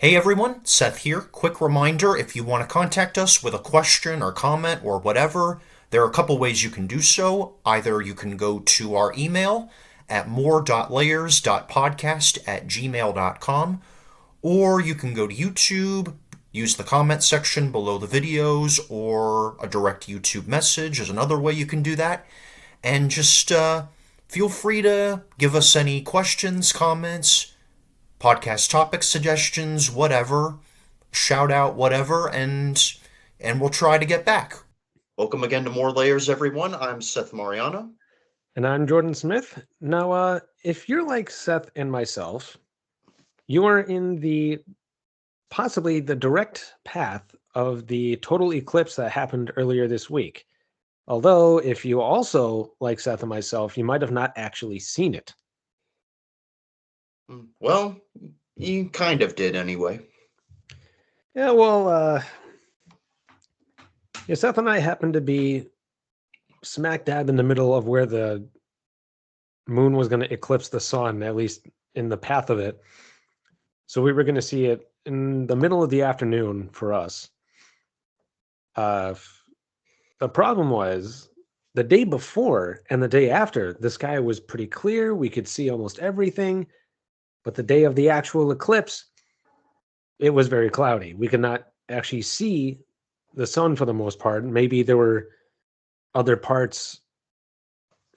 Hey everyone, Seth here. Quick reminder, if you want to contact us with a question or comment or whatever, there are a couple ways you can do so. Either you can go to our email at more.layers.podcast@gmail.com, or you can go to YouTube, use the comment section below the videos, or a direct YouTube message is another way you can do that. And just feel free to give us any questions, comments, podcast topic suggestions, whatever, shout out, whatever, and we'll try to get back. Welcome again to More Layers, everyone. I'm Seth Mariano. And I'm Jordan Smith. Now, if you're like Seth and myself, you are in the possibly the direct path of the total eclipse that happened earlier this week. Although, if you also like Seth and myself, you might have not actually seen it. Well, you kind of did anyway. Yeah, well, yeah, Seth and I happened to be smack dab in the middle of where the moon was going to eclipse the sun, at least in the path of it. So we were going to see it in the middle of the afternoon for us. The problem was the day before and the day after, the sky was pretty clear. We could see almost everything. But the day of the actual eclipse, it was very cloudy. We could not actually see the sun for the most part. Maybe there were other parts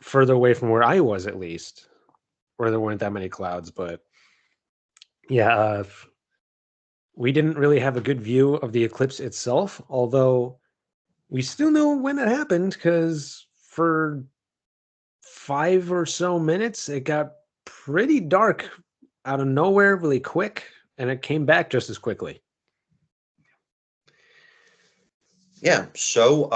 further away from where I was, at least, where there weren't that many clouds. But yeah, we didn't really have a good view of the eclipse itself, although we still know when it happened because for 5 or so minutes, it got pretty dark out of nowhere really quick, and it came back just as quickly. Yeah, so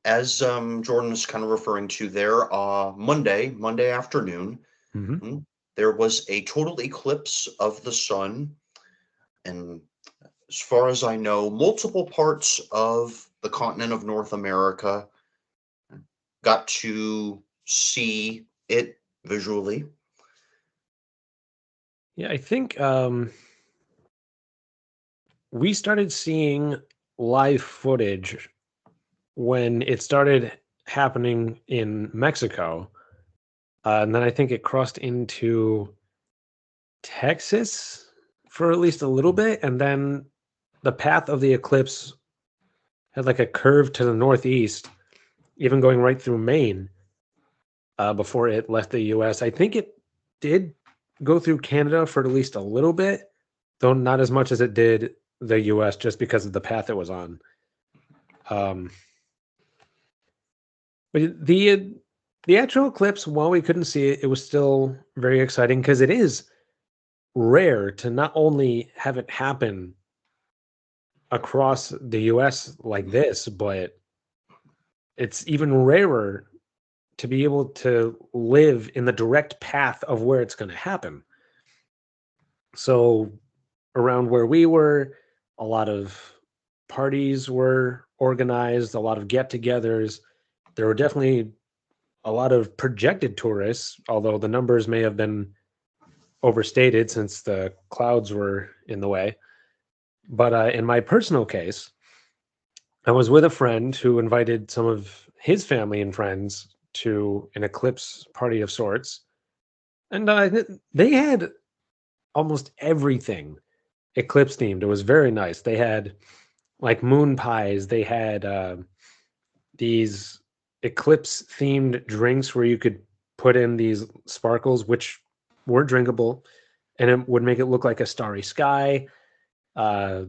as Jordan is kind of referring to there, Monday afternoon, Mm-hmm. there was a total eclipse of the sun. And as far as I know, multiple parts of the continent of North America got to see it visually. Yeah, I think we started seeing live footage when it started happening in Mexico. And then I think it crossed into Texas for at least a little bit. And then the path of the eclipse had like a curve to the northeast, even going right through Maine before it left the US. I think it did go through Canada for at least a little bit, though not as much as it did the US just because of the path it was on. Um, but the actual eclipse, while we couldn't see it, it was still very exciting because it is rare to not only have it happen across the US like this, but it's even rarer to be able to live in the direct path of where it's going to happen. So around where we were, a lot of parties were organized, a lot of get-togethers. There were definitely a lot of projected tourists, although the numbers may have been overstated since the clouds were in the way. But in my personal case, I was with a friend who invited some of his family and friends to an eclipse party of sorts. And they had almost everything eclipse themed. It was very nice. They had like moon pies. They had these eclipse themed drinks where you could put in these sparkles, which were drinkable, and it would make it look like a starry sky. Uh,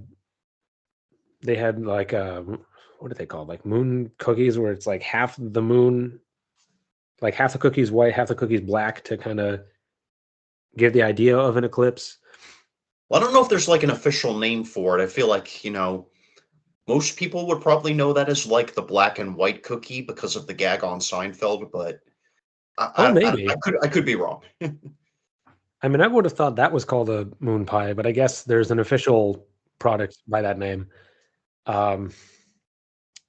they had like what are they called? Like moon cookies, where it's like half the moon, like half the cookies white, half the cookies black, to kind of give the idea of an eclipse. Well, I don't know if there's like an official name for it. I feel like, most people would probably know that as like the black and white cookie because of the gag on Seinfeld, but Oh, I maybe. could be wrong. I mean, I would have thought that was called a moon pie, but I guess there's an official product by that name. Um,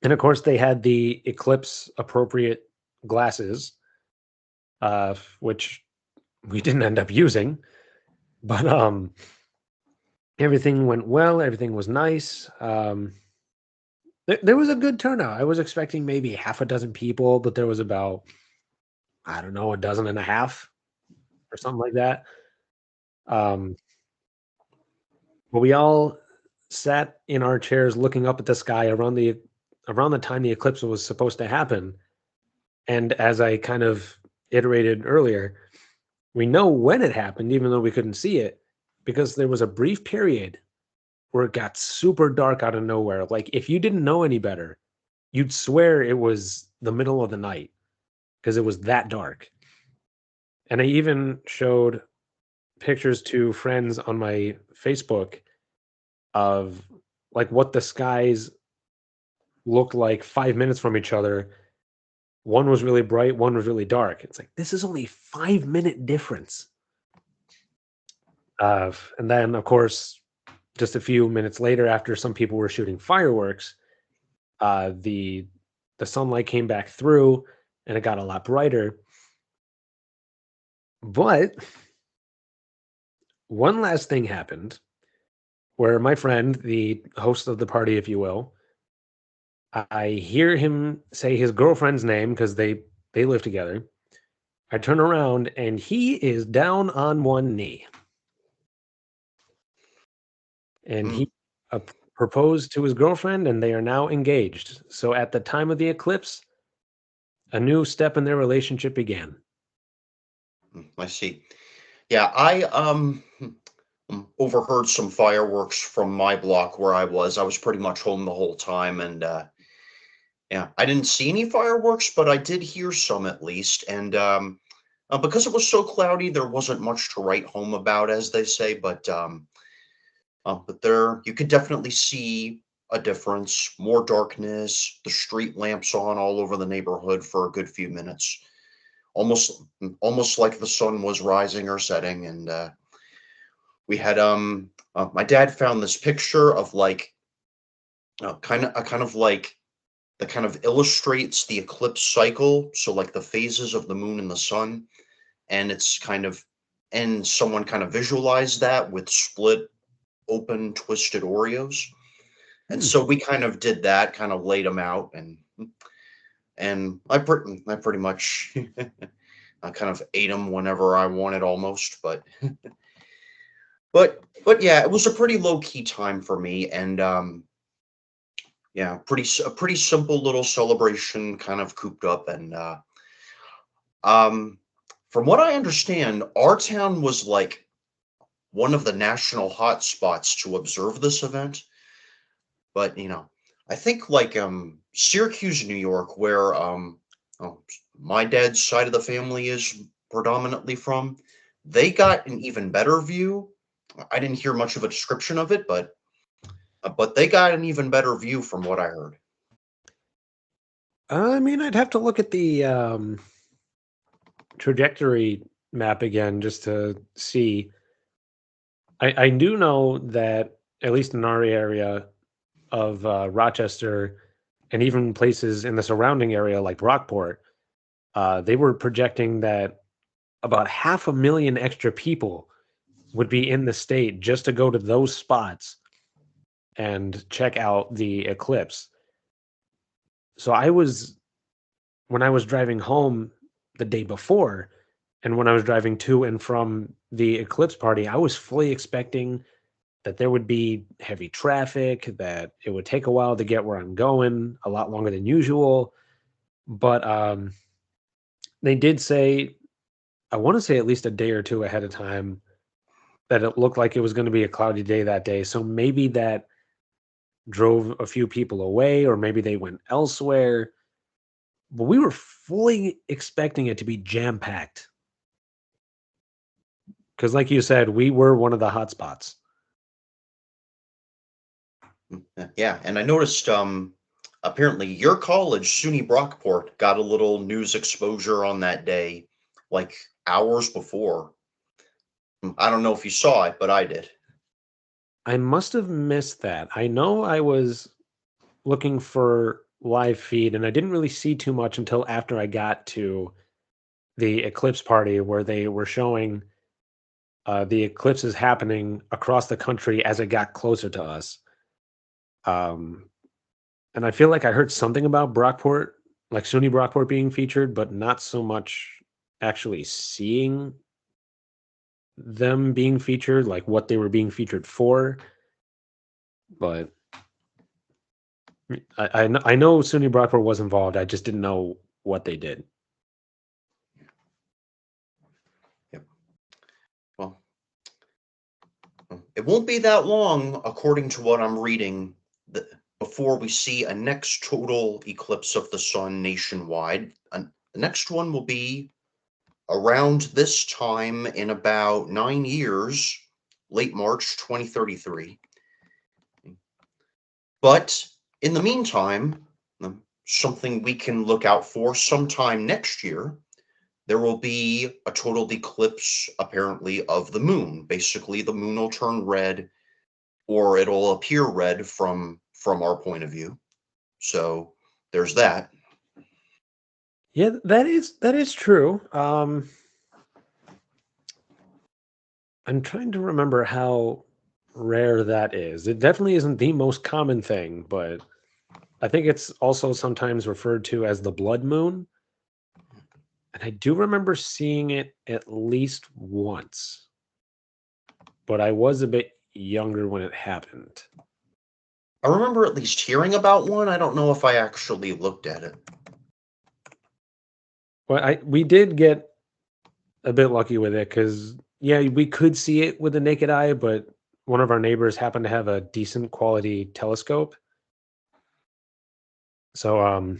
and of course, they had the eclipse appropriate glasses, which we didn't end up using. But Everything went well. Everything was nice. There was a good turnout. I was expecting maybe half a dozen people, but there was about, I don't know, a dozen and a half or something like that. Um, but we all sat in our chairs looking up at the sky around the time the eclipse was supposed to happen. And as I kind of iterated earlier, we know when it happened, even though we couldn't see it, because there was a brief period where it got super dark out of nowhere. Like if you didn't know any better, you'd swear it was the middle of the night because it was that dark. And I even showed pictures to friends on my Facebook of like what the skies looked like 5 minutes from each other. One was really bright, one was really dark. It's like this is only 5 minute difference. And then, of course, just a few minutes later, after some people were shooting fireworks, the sunlight came back through, and it got a lot brighter. But one last thing happened where my friend, the host of the party, if you will, I hear him say his girlfriend's name because they live together. I turn around and he is down on one knee, and Hmm. he uh, proposed to his girlfriend, and they are now engaged. So at the time of the eclipse, a new step in their relationship began. I see. Yeah, I overheard some fireworks from my block where I was. I was pretty much home the whole time, and yeah, I didn't see any fireworks, but I did hear some at least. And because it was so cloudy, there wasn't much to write home about, as they say. But there, you could definitely see a difference. More darkness, the street lamps on all over the neighborhood for a good few minutes, almost like the sun was rising or setting. And we had my dad found this picture of like kind of like that kind of illustrates the eclipse cycle. So like the phases of the moon and the sun, and it's kind of and someone kind of visualized that with split open twisted Oreos. And Hmm. so we kind of did that, kind of laid them out, and I pretty much I kind of ate them whenever I wanted almost, but yeah, it was a pretty low key time for me, and yeah, a pretty simple little celebration, kind of cooped up, and um, from what I understand, our town was like one of the national hot spots to observe this event. But I think like Syracuse, New York, where my dad's side of the family is predominantly from, they got an even better view. I didn't hear much of a description of it, but they got an even better view from what I heard. I mean, I'd have to look at the trajectory map again just to see. I do know that at least in our area of Rochester and even places in the surrounding area like Rockport, they were projecting that about 500,000 extra people would be in the state just to go to those spots and check out the eclipse. So when I was driving home the day before, and when I was driving to and from the eclipse party, I was fully expecting that there would be heavy traffic, that it would take a while to get where I'm going, a lot longer than usual. But they did say, I want to say at least a day or two ahead of time, that it looked like it was going to be a cloudy day that day. So maybe that drove a few people away, or maybe they went elsewhere. But we were fully expecting it to be jam packed because, like you said, we were one of the hot spots. Yeah, and I noticed apparently your college, SUNY Brockport, got a little news exposure on that day, like hours before. I don't know if you saw it, but I did. I must have missed that. I know I was looking for live feed and I didn't really see too much until after I got to the Eclipse party where they were showing the eclipse is happening across the country as it got closer to us. Um, and I feel like I heard something about Brockport, like SUNY Brockport being featured, but not so much actually seeing them being featured, like what they were being featured for. But I know SUNY Brockport was involved. I just didn't know what they did. Yep. Well, it won't be that long, according to what I'm reading, before we see a next total eclipse of the sun nationwide. And the next one will be around this time in about 9 years, late March 2033. But in the meantime, something we can look out for sometime next year, there will be a total eclipse, apparently, of the moon. Basically, the moon will turn red, or it'll appear red from our point of view. So there's that. Yeah, that is true. I'm trying to remember how rare that is. It definitely isn't the most common thing, but I think it's also sometimes referred to as the blood moon. And I do remember seeing it at least once, but I was a bit younger when it happened. I remember at least hearing about one. I don't know if I actually looked at it. Well, we did get a bit lucky with it because yeah, we could see it with the naked eye, but one of our neighbors happened to have a decent quality telescope. So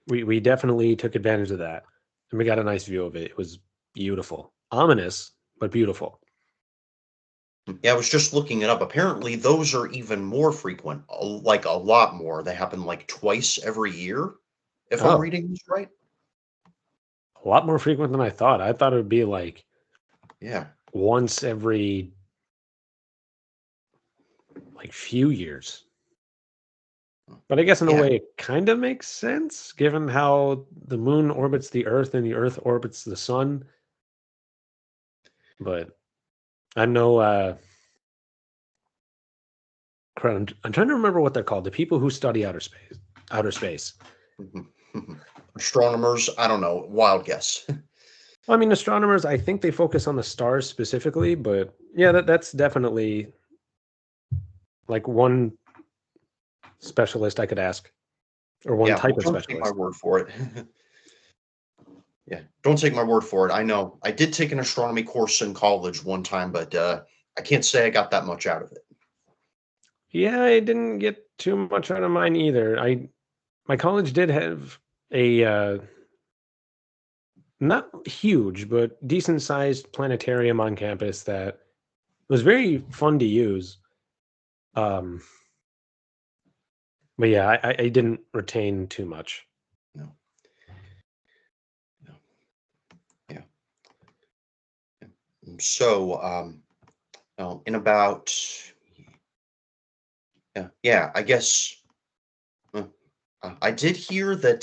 we definitely took advantage of that. And we got a nice view of it. It was beautiful. Ominous, but beautiful. Yeah, I was just looking it up. Apparently, those are even more frequent, like a lot more. They happen like twice every year, if I'm Oh, reading this right. a lot more frequent than I thought. I thought it would be like Yeah. once every like few years. But I guess in a Yeah. way it kind of makes sense given how the moon orbits the earth and the earth orbits the sun. But I know I'm trying to remember what they're called. The people who study outer space. Outer space. Astronomers, I don't know, wild guess. Well, I mean, astronomers, I think they focus on the stars specifically, but yeah, that's definitely like one specialist I could ask, or one Yeah, type well, of don't take my specialist. word for it. Yeah, don't take my word for it. I know. I did take an astronomy course in college one time, but I can't say I got that much out of it. Yeah, I didn't get too much out of mine either. My college did have a not huge but decent sized planetarium on campus that was very fun to use. Um, but yeah, I didn't retain too much. No, no, yeah. So, in about, yeah, I guess uh, I did hear that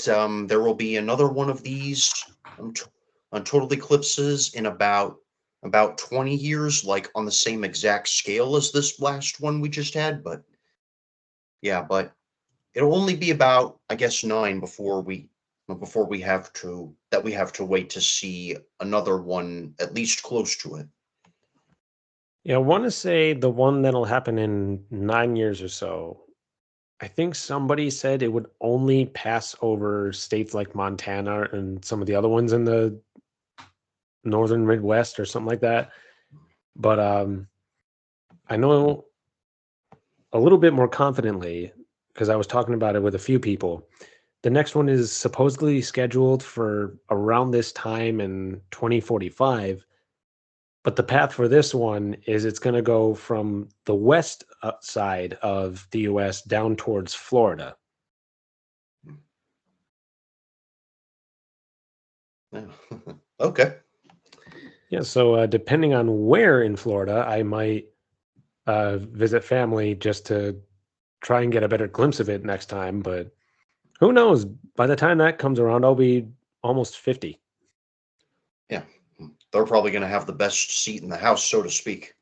there will be another one of these on total eclipses in about 20 years, like on the same exact scale as this last one we just had. But yeah, but it'll only be about, I guess, nine before we have to wait to see another one at least close to it. Yeah, I want to say the one that'll happen in 9 years or so. I think somebody said it would only pass over states like Montana and some of the other ones in the northern Midwest or something like that. But I know a little bit more confidently because I was talking about it with a few people. The next one is supposedly scheduled for around this time in 2045. But the path for this one is it's going to go from the west side of the US down towards Florida. Yeah. Okay. Yeah, so depending on where in Florida, I might visit family just to try and get a better glimpse of it next time. But who knows? By the time that comes around, I'll be almost 50. Yeah. they're probably going to have the best seat in the house, so to speak.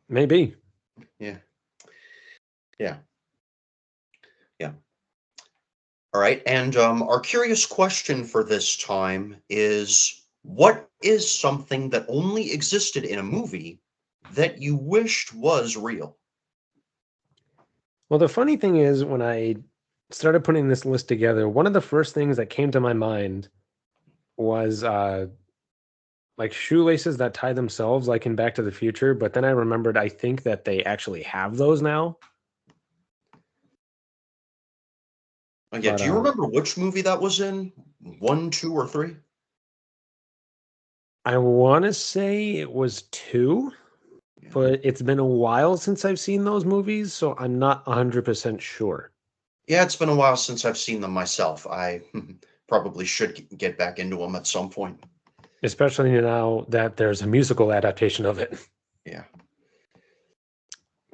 Maybe. Yeah. Yeah. Yeah. All right. And our curious question for this time is, what is something that only existed in a movie that you wished was real? Well, the funny thing is, when I started putting this list together, one of the first things that came to my mind was like shoelaces that tie themselves, like in Back to the Future. But then I remembered, I think that they actually have those now. Oh, yeah. But Do you remember which movie that was in? One, two, or three? I want to say it was two, Yeah. but it's been a while since I've seen those movies, so I'm not 100% sure. Yeah, it's been a while since I've seen them myself. I probably should get back into them at some point. Especially now that there's a musical adaptation of it. Yeah.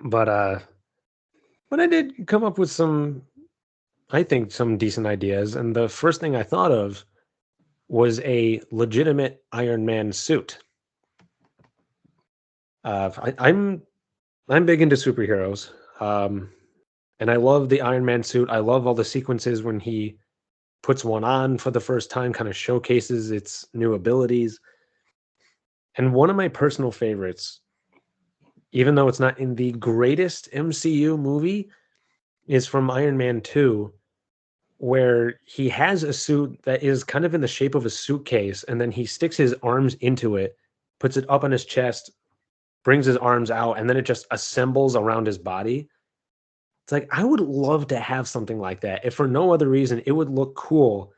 But I did come up with some, I think, some decent ideas, and the first thing I thought of was a legitimate Iron Man suit. I'm big into superheroes, um, and I love the Iron Man suit. I love all the sequences when he puts one on for the first time, kind of showcases its new abilities. And one of my personal favorites, even though it's not in the greatest MCU movie, is from Iron Man 2, where he has a suit that is kind of in the shape of a suitcase, and then he sticks his arms into it, puts it up on his chest, brings his arms out, and then it just assembles around his body. It's like, I would love to have something like that. If for no other reason, it would look cool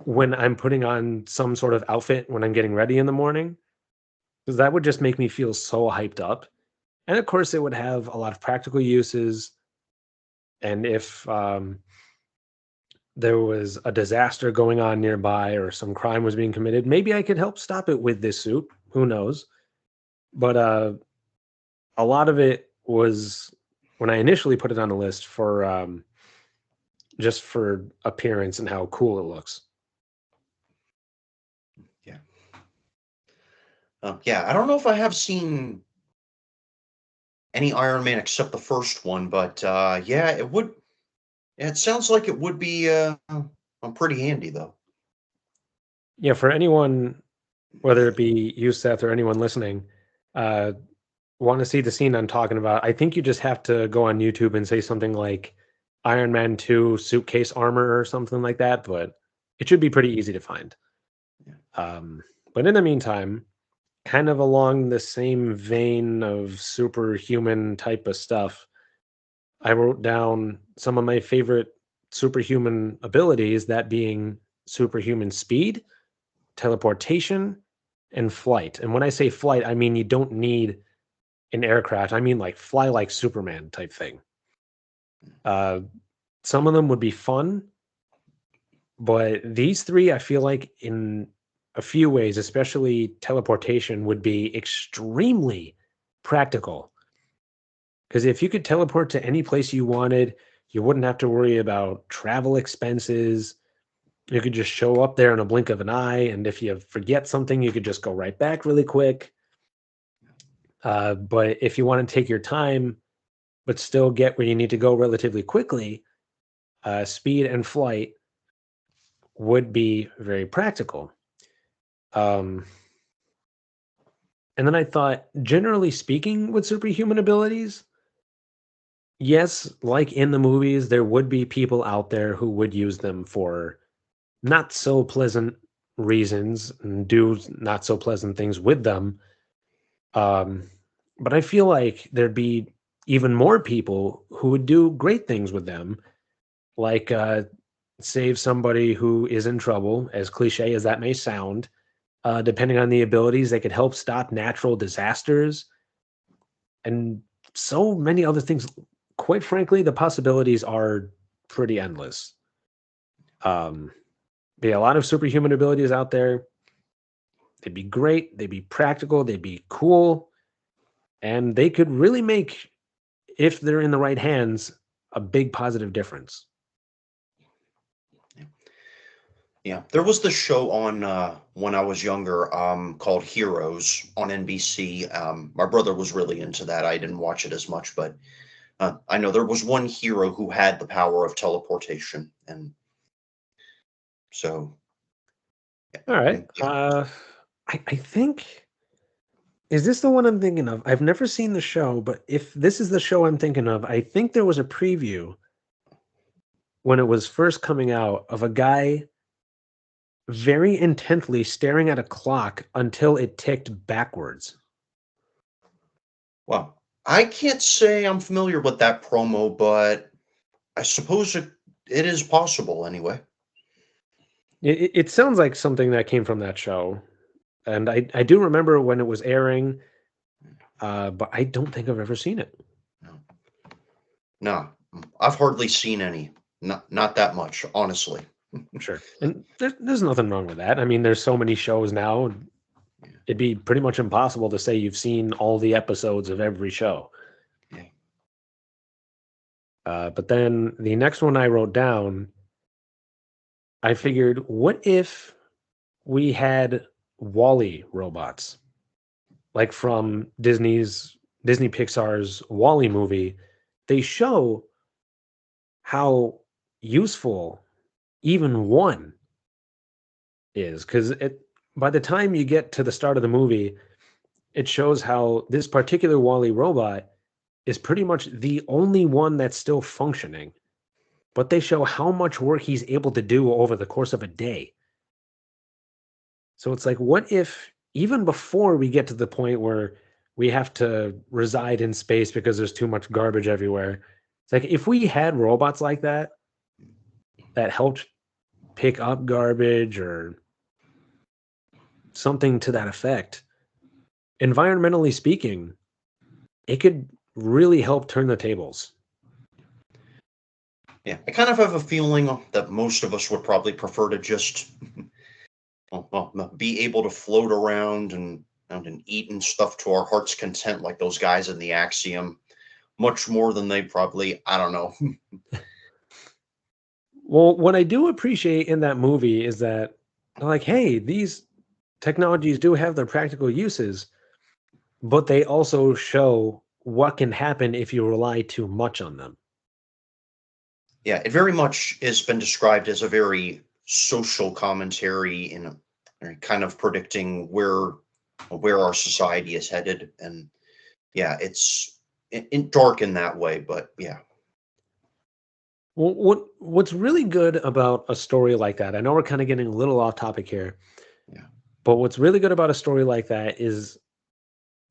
when I'm putting on some sort of outfit when I'm getting ready in the morning, because that would just make me feel so hyped up. And of course, it would have a lot of practical uses. And if there was a disaster going on nearby or some crime was being committed, maybe I could help stop it with this suit. Who knows? But a lot of it was when I initially put it on the list for just for appearance and how cool it looks. Yeah. Yeah. I don't know if I have seen any Iron Man except the first one, but yeah, it would. Yeah, it sounds like it would be pretty handy though. Yeah, for anyone, whether it be you, Seth, or anyone listening, uh, want to see the scene I'm talking about, I think you just have to go on YouTube and say something like Iron Man 2 suitcase armor or something like that, but it should be pretty easy to find. Yeah. But in the meantime, kind of along the same vein of superhuman type of stuff, I wrote down some of my favorite superhuman abilities, that being superhuman speed, teleportation, and flight. And when I say flight, I mean you don't need an aircraft. I mean like fly like Superman type thing. Uh, some of them would be fun, but these three, I feel like in a few ways, especially teleportation, would be extremely practical. Because if you could teleport to any place you wanted, you wouldn't have to worry about travel expenses. You could just show up there in a blink of an eye. And if you forget something, you could just go right back really quick. But if you want to take your time, but still get where you need to go relatively quickly, speed and flight would be very practical. Um, and then I thought, generally speaking, with superhuman abilities, yes, like in the movies, there would be people out there who would use them for not so pleasant reasons and do not so pleasant things with them. Um, but I feel like there'd be even more people who would do great things with them, like save somebody who is in trouble, as cliche as that may sound. Depending on the abilities, they could help stop natural disasters and so many other things. Quite frankly, the possibilities are pretty endless. Um, be a lot of superhuman abilities out there. They'd be great. They'd be practical. They'd be cool, and they could really make, if they're in the right hands, a big positive difference. Yeah, there was this show on when I was younger called Heroes on NBC. My brother was really into that. I didn't watch it as much, but I know there was one hero who had the power of teleportation, and so All right. yeah. I think, is this the one I'm thinking of? I've never seen the show, but if this is the show I'm thinking of, I think there was a preview when it was first coming out of a guy very intently staring at a clock until it ticked backwards. Well, I can't say I'm familiar with that promo, but I suppose it is possible anyway. It sounds like something that came from that show, and I do remember when it was airing, but I don't think I've ever seen it. No, no, I've hardly seen any. Not that much, honestly. Sure, and there's nothing wrong with that. I mean, there's so many shows now. Yeah, It'd be pretty much impossible to say you've seen all the episodes of every show. yeah. But then the next one I wrote down, I figured, what if we had Wally robots, like from Disney Pixar's Wally movie? They show how useful even one is, because it by the time you get to the start of the movie, it shows how this particular Wally robot is pretty much the only one that's still functioning, but they show how much work he's able to do over the course of a day. So it's like, what if even before we get to the point where we have to reside in space because there's too much garbage everywhere? It's like if we had robots like that helped pick up garbage or something to that effect, environmentally speaking, it could really help turn the tables. Yeah, I kind of have a feeling that most of us would probably prefer to just be able to float around and eat and stuff to our heart's content, like those guys in the Axiom, much more than they probably, I don't know. Well, what I do appreciate in that movie is that, like, hey, these technologies do have their practical uses, but they also show what can happen if you rely too much on them. Yeah, it very much has been described as a very social commentary in kind of predicting where our society is headed, and yeah, it's dark in that way, but yeah, Well, what's really good about a story like that? I know we're kind of getting a little off topic here, yeah, but what's really good about a story like that is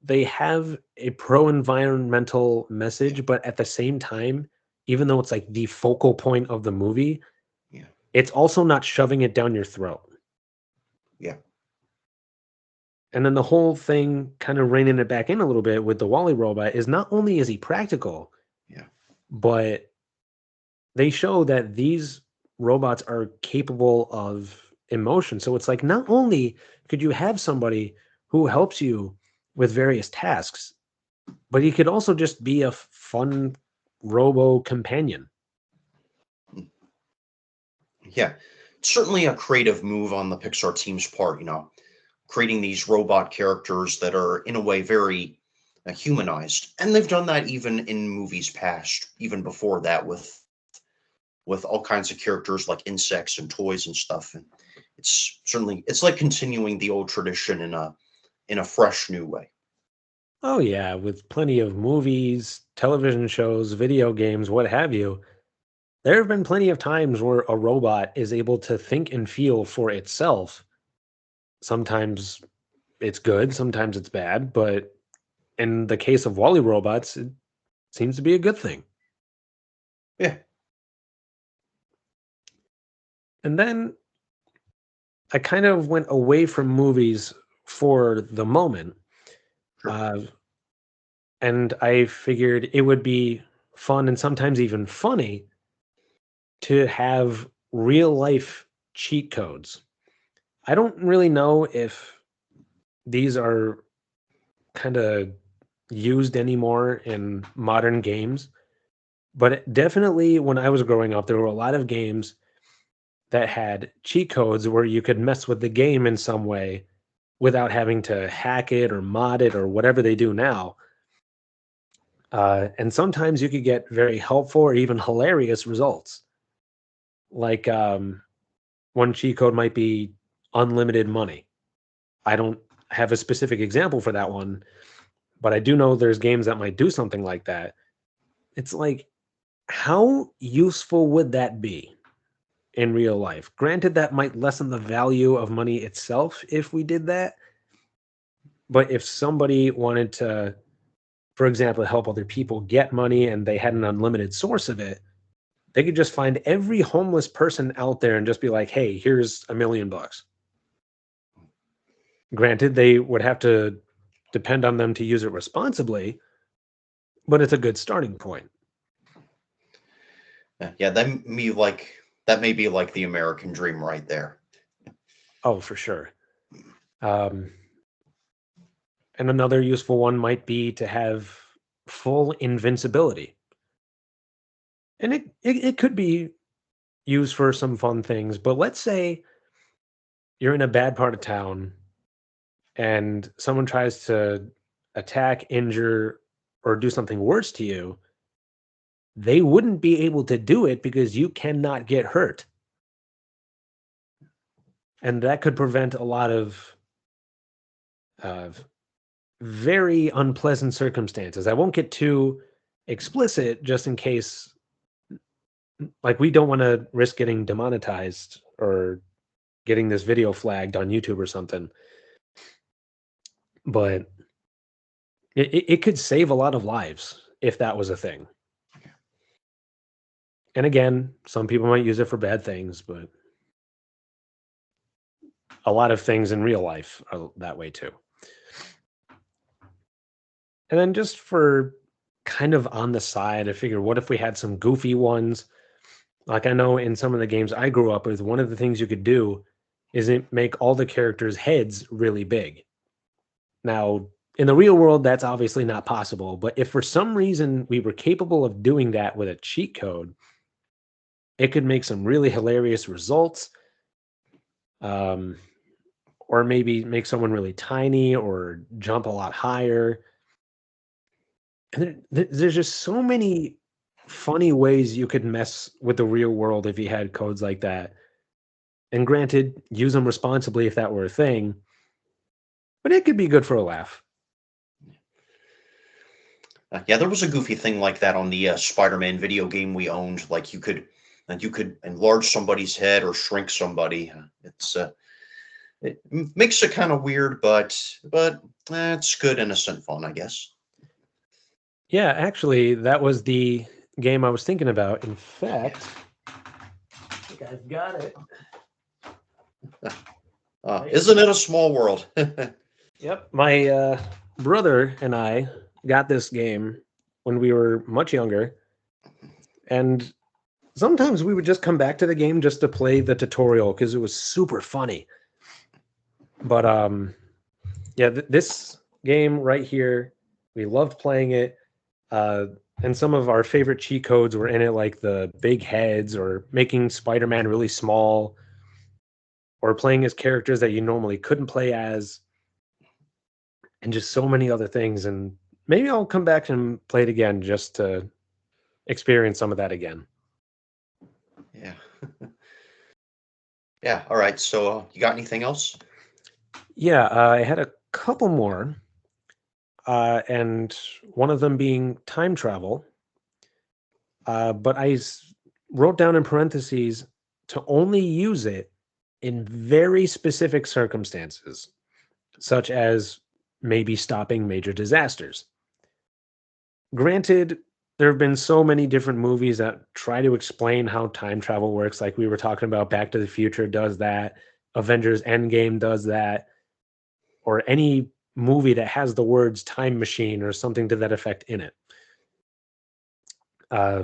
they have a pro-environmental yeah, message, but at the same time, even though it's like the focal point of the movie, yeah, it's also not shoving it down your throat. yeah, And then the whole thing kind of reining it back in a little bit with the Wally robot is not only is he practical, yeah, but they show that these robots are capable of emotion. So it's like not only could you have somebody who helps you with various tasks, but he could also just be a fun robo companion. mm, yeah. Certainly a creative move on the Pixar team's part, creating these robot characters that are in a way very humanized, and they've done that even in movies past, even before that with all kinds of characters like insects and toys and stuff. And it's like continuing the old tradition in a fresh new way. Oh yeah, with plenty of movies, television shows, video games, what have you. There have been plenty of times where a robot is able to think and feel for itself. Sometimes it's good, sometimes it's bad, but in the case of Wally robots, it seems to be a good thing. Yeah, And then I kind of went away from movies for the moment, sure. uh, and I figured it would be fun and sometimes even funny to have real life cheat codes. I don't really know if these are kind of used anymore in modern games, but definitely when I was growing up, there were a lot of games that had cheat codes where you could mess with the game in some way without having to hack it or mod it or whatever they do now. And sometimes you could get very helpful or even hilarious results. Like one cheat code might be unlimited money. I don't have a specific example for that one, but I do know there's games that might do something like that. It's like, how useful would that be in real life? Granted, that might lessen the value of money itself if we did that. But if somebody wanted to, for example, help other people get money and they had an unlimited source of it, they could just find every homeless person out there and just be like, hey, here's $1 million. Granted, they would have to depend on them to use it responsibly, but it's a good starting point. Yeah, that may be like the American dream right there. Oh, for sure. Um, and another useful one might be to have full invincibility. And it could be used for some fun things, but let's say you're in a bad part of town and someone tries to attack, injure, or do something worse to you. They wouldn't be able to do it because you cannot get hurt. And that could prevent a lot of uh, very unpleasant circumstances. I won't get too explicit just in case, like, we don't want to risk getting demonetized or getting this video flagged on YouTube or something. But it could save a lot of lives if that was a thing. And again, some people might use it for bad things, but a lot of things in real life are that way too. And then just for kind of on the side, I figure, what if we had some goofy ones? Like, I know in some of the games I grew up with, one of the things you could do is make all the characters' heads really big. Now, in the real world, that's obviously not possible. But if for some reason we were capable of doing that with a cheat code, it could make some really hilarious results. Um, or maybe make someone really tiny or jump a lot higher. And there's just so many funny ways you could mess with the real world if you had codes like that. And granted, use them responsibly if that were a thing, but it could be good for a laugh. Yeah, there was a goofy thing like that on the Spider-Man video game we owned. Like you could enlarge somebody's head or shrink somebody. It makes it kind of weird, but it's good, innocent fun, I guess. Yeah, actually, that was the game I was thinking about. In fact, I think I've got it. Isn't it a small world? Yep, my brother and I got this game when we were much younger, and sometimes we would just come back to the game just to play the tutorial because it was super funny. But yeah, this game right here, we loved playing it. And some of our favorite cheat codes were in it, like the big heads or making Spider-Man really small or playing as characters that you normally couldn't play as, and just so many other things. And maybe I'll come back and play it again just to experience some of that again. Yeah. Yeah. All right. So, you got anything else? Yeah, I had a couple more, and one of them being time travel. But wrote down in parentheses to only use it in very specific circumstances, such as maybe stopping major disasters. Granted, there have been so many different movies that try to explain how time travel works. Like we were talking about, Back to the Future does that, Avengers Endgame does that, or any movie that has the words time machine or something to that effect in it. Uh,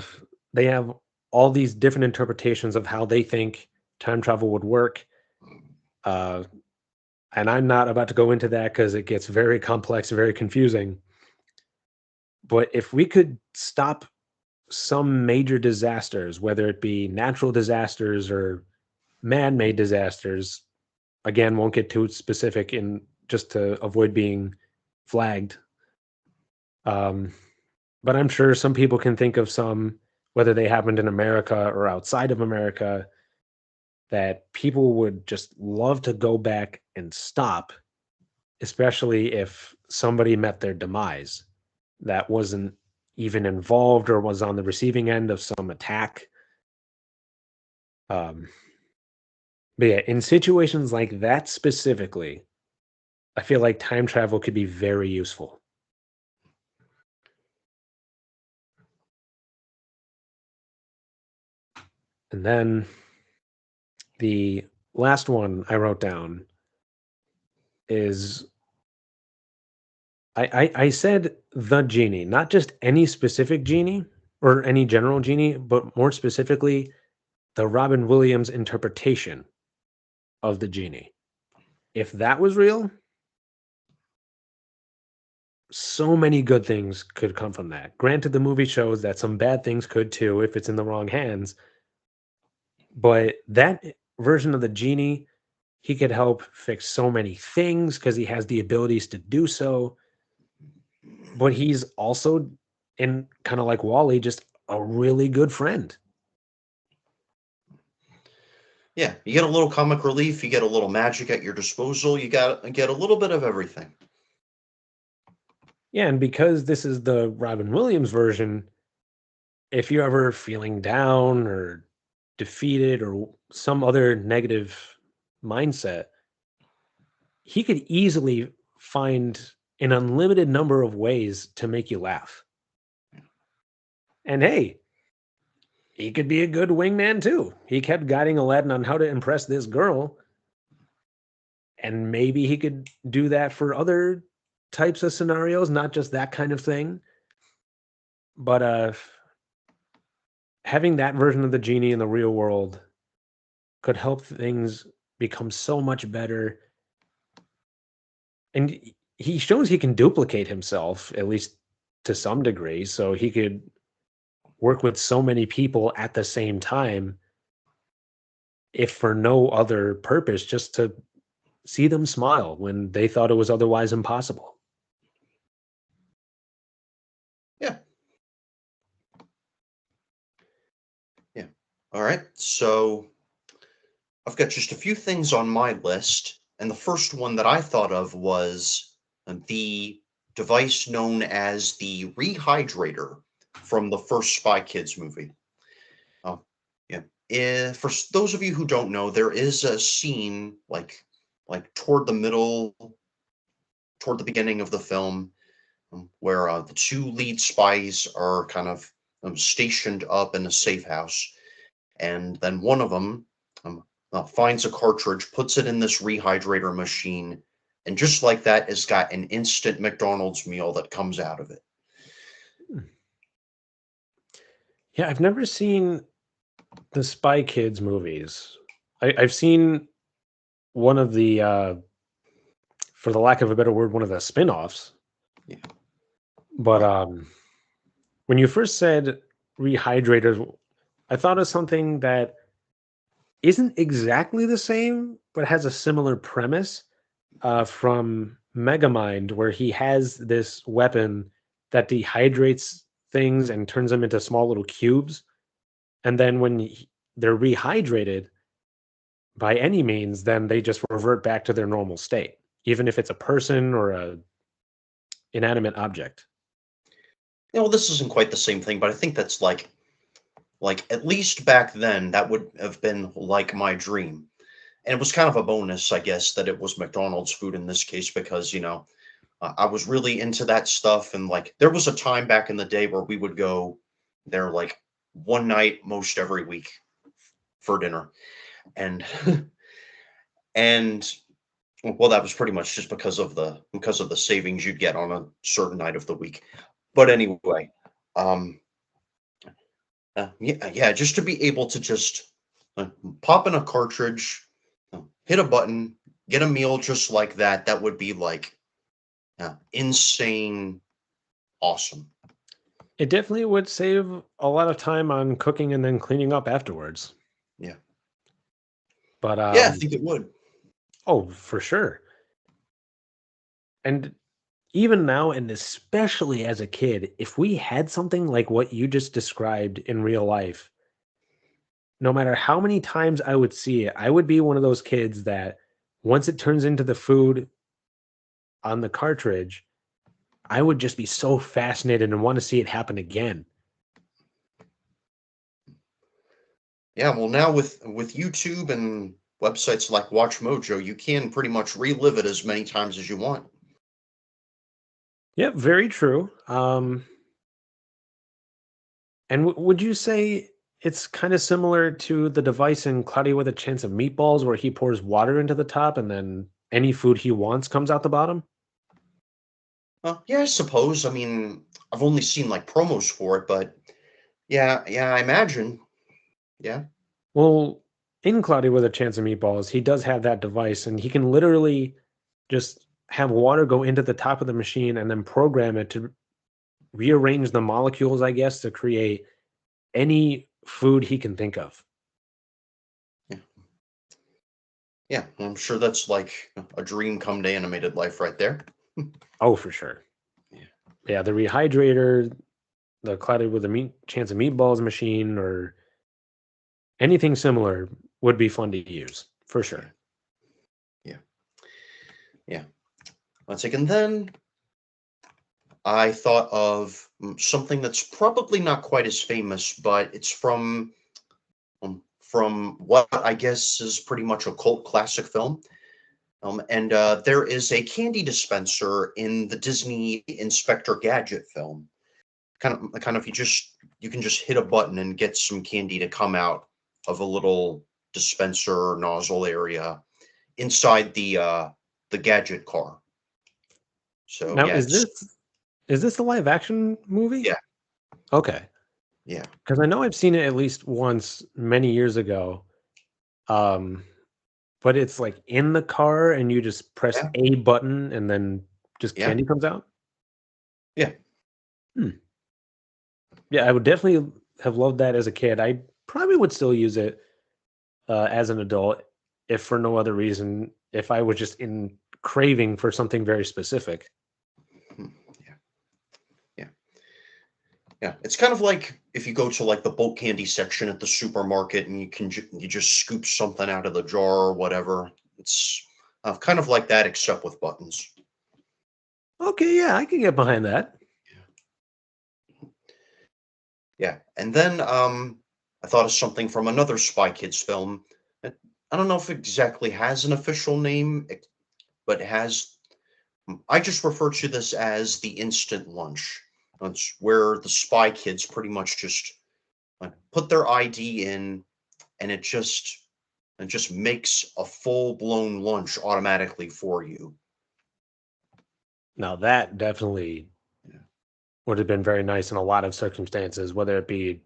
they have all these different interpretations of how they think time travel would work. Uh, and I'm not about to go into that because it gets very complex, very confusing. But if we could stop some major disasters, whether it be natural disasters or man-made disasters. Again, won't get too specific in just to avoid being flagged. But I'm sure some people can think of some, whether they happened in America or outside of America, that people would just love to go back and stop, especially if somebody met their demise that wasn't even involved or was on the receiving end of some attack. Um, but yeah, in situations like that specifically, I feel like time travel could be very useful. And then the last one I wrote down is I said the genie, not just any specific genie or any general genie, but more specifically, the Robin Williams interpretation of the genie. If that was real, so many good things could come from that. Granted, the movie shows that some bad things could too if it's in the wrong hands, but that version of the genie, he could help fix so many things because he has the abilities to do so. But he's also, in kind of like Wally, just a really good friend. Yeah, you get a little comic relief, you get a little magic at your disposal, you get a little bit of everything. Yeah, and because this is the Robin Williams version, if you're ever feeling down or defeated or some other negative mindset, he could easily find an unlimited number of ways to make you laugh. And hey, he could be a good wingman too. He kept guiding Aladdin on how to impress this girl, and maybe he could do that for other types of scenarios, not just that kind of thing. But having that version of the genie in the real world could help things become so much better. And he shows he can duplicate himself, at least to some degree. So he could work with so many people at the same time, if for no other purpose, just to see them smile when they thought it was otherwise impossible. Yeah, yeah. All right. So I've got just a few things on my list, and the first one that I thought of was the device known as the rehydrator from the first Spy Kids movie. Oh, yeah. For those of you who don't know, there is a scene like toward the beginning of the film, where the two lead spies are kind of stationed up in a safe house, and then one of them finds a cartridge, puts it in this rehydrator machine, and just like that, has got an instant McDonald's meal that comes out of it. Yeah, I've never seen the Spy Kids movies. I've seen one of the, for the lack of a better word, one of the spin-offs. Yeah. But Well, when you first said rehydrators, I thought of something that isn't exactly the same, but has a similar premise from Megamind, where he has this weapon that dehydrates things and turns them into small little cubes. And then when they're rehydrated by any means, then they just revert back to their normal state, even if it's a person or a inanimate object. well, this isn't quite the same thing, but I think that's like at least back then that would have been like my dream. And it was kind of a bonus, I guess, that it was McDonald's food in this case because I was really into that stuff, and like there was a time back in the day where we would go there like one night most every week for dinner, and and well, that was pretty much just because of the savings you'd get on a certain night of the week. But anyway, um, yeah, yeah, just to be able to just uh, pop in a cartridge, hit a button, get a meal just like that, that would be like insane awesome. It definitely would save a lot of time on cooking and then cleaning up afterwards. Yeah. But Yeah, I think it would. oh, for sure. And even now, and especially as a kid, if we had something like what you just described in real life, no matter how many times I would see it, I would be one of those kids that once it turns into the food on the cartridge, I would just be so fascinated and want to see it happen again. Yeah, well, now with YouTube and websites like Watch Mojo, you can pretty much relive it as many times as you want. Yep, very true. And would you say it's kind of similar to the device in Cloudy with a Chance of Meatballs, where he pours water into the top and then any food he wants comes out the bottom? Yeah, I suppose. I mean, I've only seen like promos for it, but yeah, I imagine. Yeah, Well, in Cloudy with a Chance of Meatballs, he does have that device, and he can literally just have water go into the top of the machine and then program it to rearrange the molecules, I guess, to create any food he can think of. yeah, yeah. Well, I'm sure that's like a dream come to animated life right there. Oh, for sure. Yeah, Yeah, the rehydrator, the Cloudy with a Chance of Meatballs machine, or anything similar would be fun to use for yeah, sure. yeah, yeah. One second, then I thought of something that's probably not quite as famous, but it's from what I guess is pretty much a cult classic film. And there is a candy dispenser in the Disney Inspector Gadget film. Kind of, you can just hit a button and get some candy to come out of a little dispenser nozzle area inside the gadget car. So Now, yeah, it's is this a live action movie? yeah, Okay, yeah, because I know I've seen it at least once many years ago. Um, but it's like in the car, and you just press yeah, a button, and then just yeah, candy comes out. yeah. Hmm. Yeah, I would definitely have loved that as a kid. I probably would still use it as an adult, if for no other reason, if I was just in craving for something very specific. Hmm, yeah, yeah. Yeah, it's kind of like if you go to like the bulk candy section at the supermarket and you just scoop something out of the jar or whatever. It's kind of like that except with buttons. Okay, yeah, I can get behind that. Yeah, and then I thought of something from another Spy Kids film. It- I don't know if it exactly has an official name, but it has. I just refer to this as the instant lunch. It's where the Spy Kids pretty much just put their ID in, and it just makes a full-blown lunch automatically for you. Now that definitely Yeah, would have been very nice in a lot of circumstances, whether it be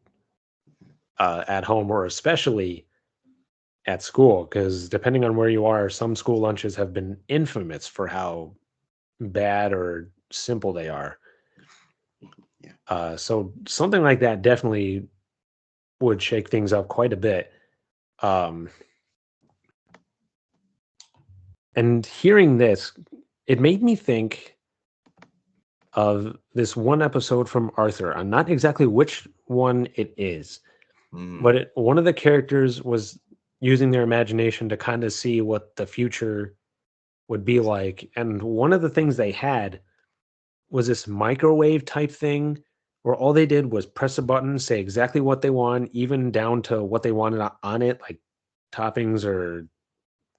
at home or especially at school, because depending on where you are, some school lunches have been infamous for how bad or simple they are. yeah, So something like that definitely would shake things up quite a bit. Um, and hearing this, it made me think of this one episode from Arthur. I'm not exactly which one it is, but mm, one of the characters was using their imagination to kind of see what the future would be like. And one of the things they had was this microwave type thing where all they did was press a button, say exactly what they want, even down to what they wanted on it, like toppings or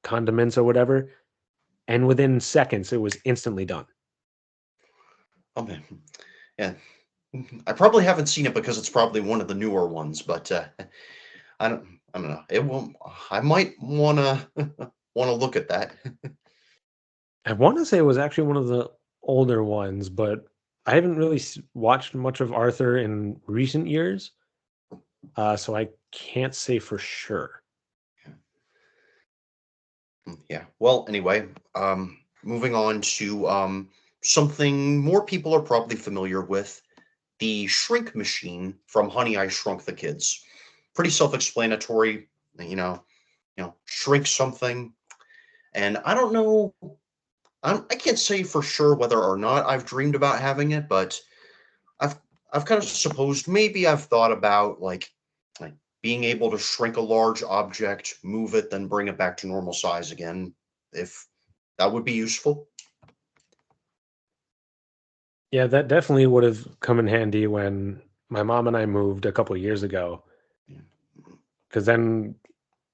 condiments or whatever. And within seconds, it was instantly done. oh man, yeah. I probably haven't seen it because it's probably one of the newer ones, but I don't know. It will. I might wanna wanna look at that. I want to say it was actually one of the older ones, but I haven't really watched much of Arthur in recent years, so I can't say for sure. Yeah. Well, anyway, moving on to something more people are probably familiar with, the shrink machine from Honey, I Shrunk the Kids. Pretty self-explanatory, you know. shrink something. And I don't know, I can't say for sure whether or not I've dreamed about having it, but I've I've kind of supposed maybe I've thought about like being able to shrink a large object, move it, then bring it back to normal size again, if that would be useful. Yeah, that definitely would have come in handy when my mom and I moved a couple years ago, Yeah. because then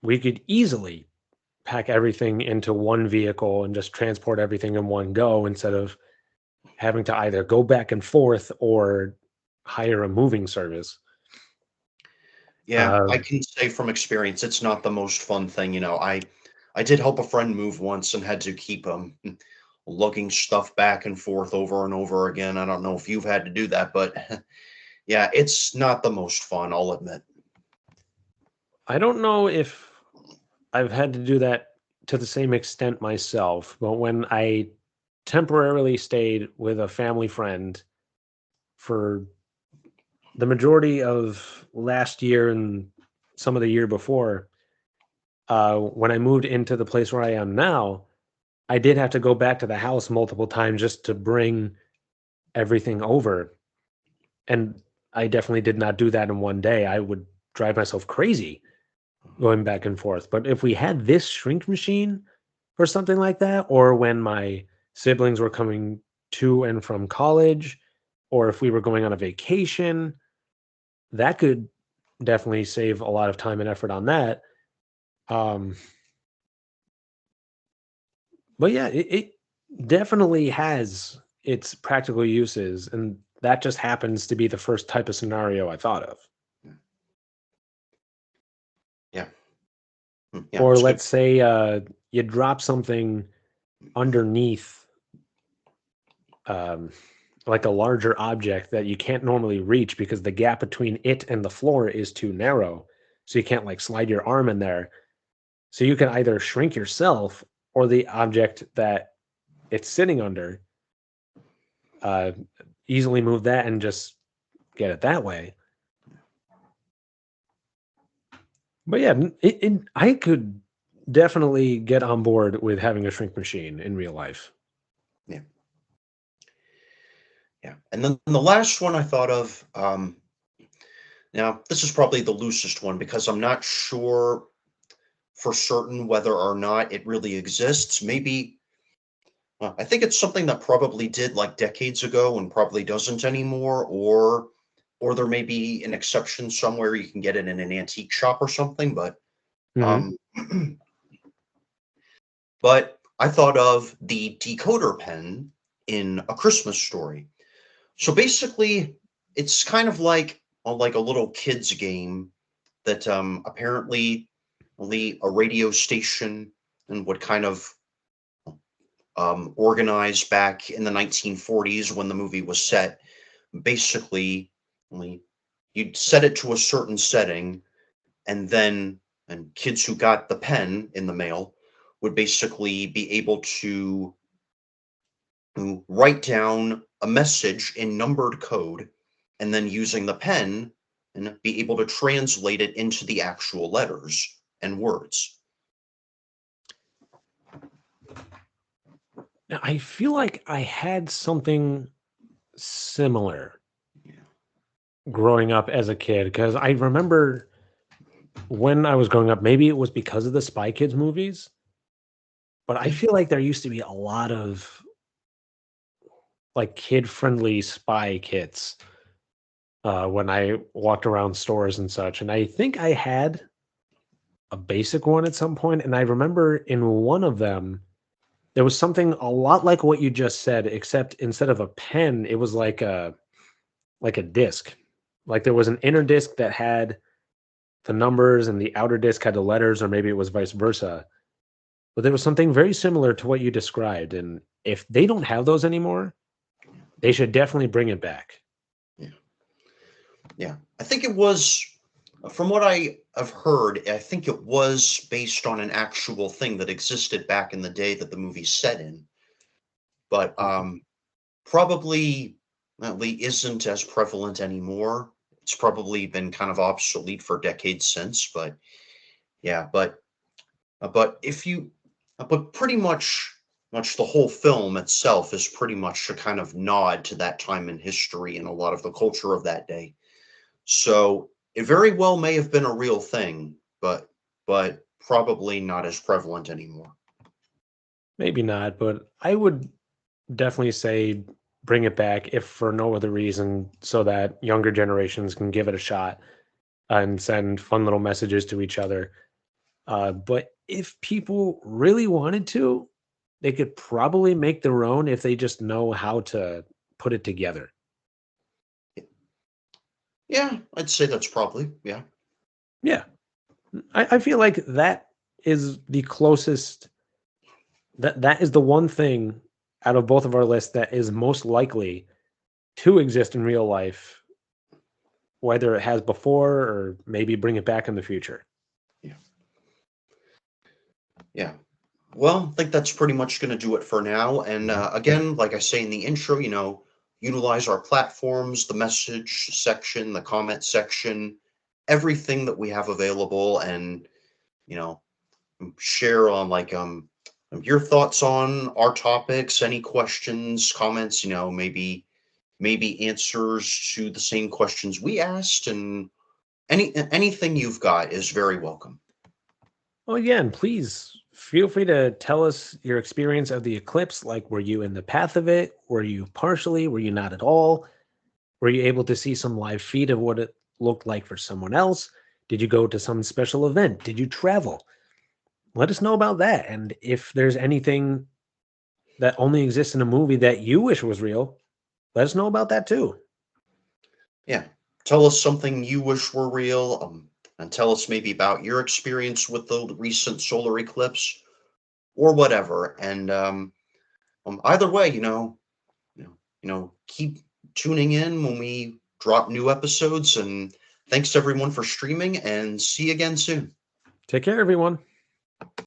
we could easily pack everything into one vehicle and just transport everything in one go instead of having to either go back and forth or hire a moving service. Yeah, I Um, can say from experience, it's not the most fun thing. I did help a friend move once and had to keep lugging stuff back and forth over and over again. I don't know if you've had to do that, but yeah, it's not the most fun, I'll admit. I don't know if I've had to do that to the same extent myself, but when I temporarily stayed with a family friend for the majority of last year and some of the year before, when I moved into the place where I am now, I did have to go back to the house multiple times just to bring everything over. And I definitely did not do that in one day. I would drive myself crazy going back and forth. But if we had this shrink machine or something like that, or when my siblings were coming to and from college, or if we were going on a vacation, that could definitely save a lot of time and effort on that. Um, but yeah, it definitely has its practical uses, and that just happens to be the first type of scenario I thought of. Yeah, yeah, Or it's good. let's say you drop something underneath, um, like a larger object that you can't normally reach because the gap between it and the floor is too narrow. So you can't like slide your arm in there. So you can either shrink yourself or the object that it's sitting under, uh, easily move that and just get it that way. But yeah, I could definitely get on board with having a shrink machine in real life. Yeah, yeah. And then the last one I thought of, now this is probably the loosest one because I'm not sure for certain whether or not it really exists. Maybe I think it's something that probably did like decades ago and probably doesn't anymore, or there may be an exception somewhere you can get it in an antique shop or something. But Hmm. um, but I thought of the decoder pen in A Christmas Story. So basically, it's kind of like a little kids game that apparently only a radio station and would kind of organized back in the 1940s when the movie was set. Basically, only you'd set it to a certain setting, and then and kids who got the pen in the mail would basically be able to write down a message in numbered code, and then using the pen and be able to translate it into the actual letters and words. Now, I feel like I had something similar Yeah. growing up as a kid because I remember when I was growing up, maybe it was because of the Spy Kids movies, but I Yeah. feel like there used to be a lot of like kid friendly spy kits when I walked around stores and such. And I think I had a basic one at some point, and I remember in one of them there was something a lot like what you just said, except instead of a pen, it was like a disc. Like there was an inner disc that had the numbers and the outer disc had the letters, or maybe it was vice versa. But there was something very similar to what you described. And if they don't have those anymore, they should definitely bring it back. Yeah. Yeah. I think it was, from what I have heard, I think it was based on an actual thing that existed back in the day that the movie's set in, but Mhm. probably isn't as prevalent anymore. It's probably been kind of obsolete for decades since, but yeah, but But if you, but pretty much the whole film itself is pretty much a kind of nod to that time in history and a lot of the culture of that day. So it very well may have been a real thing, but probably not as prevalent anymore. Maybe not, but I would definitely say bring it back if for no other reason so that younger generations can give it a shot and send fun little messages to each other. But if people really wanted to, they could probably make their own if they just know how to put it together. Yeah, I'd say that's probably, yeah. Yeah. I feel like that is the closest that is the one thing out of both of our lists that is most likely to exist in real life, whether it has before or maybe bring it back in the future. Yeah. Yeah. Well, I think that's pretty much going to do it for now. And again, like I say in the intro, utilize our platforms, the message section, the comment section, everything that we have available, and you know, share on your thoughts on our topics, any questions, comments, maybe answers to the same questions we asked, and anything you've got is very welcome. Well, again, please feel free to tell us your experience of the eclipse. Like, were you in the path of it? Were you partially? Were you not at all? Were you able to see some live feed of what it looked like for someone else? Did you go to some special event? Did you travel? Let us know about that. And if there's anything that only exists in a movie that you wish was real, let us know about that too. Yeah. Tell us something you wish were real, and tell us maybe about your experience with the recent solar eclipse or whatever. And either way, keep tuning in when we drop new episodes. And thanks everyone for streaming, and see you again soon. Take care, everyone.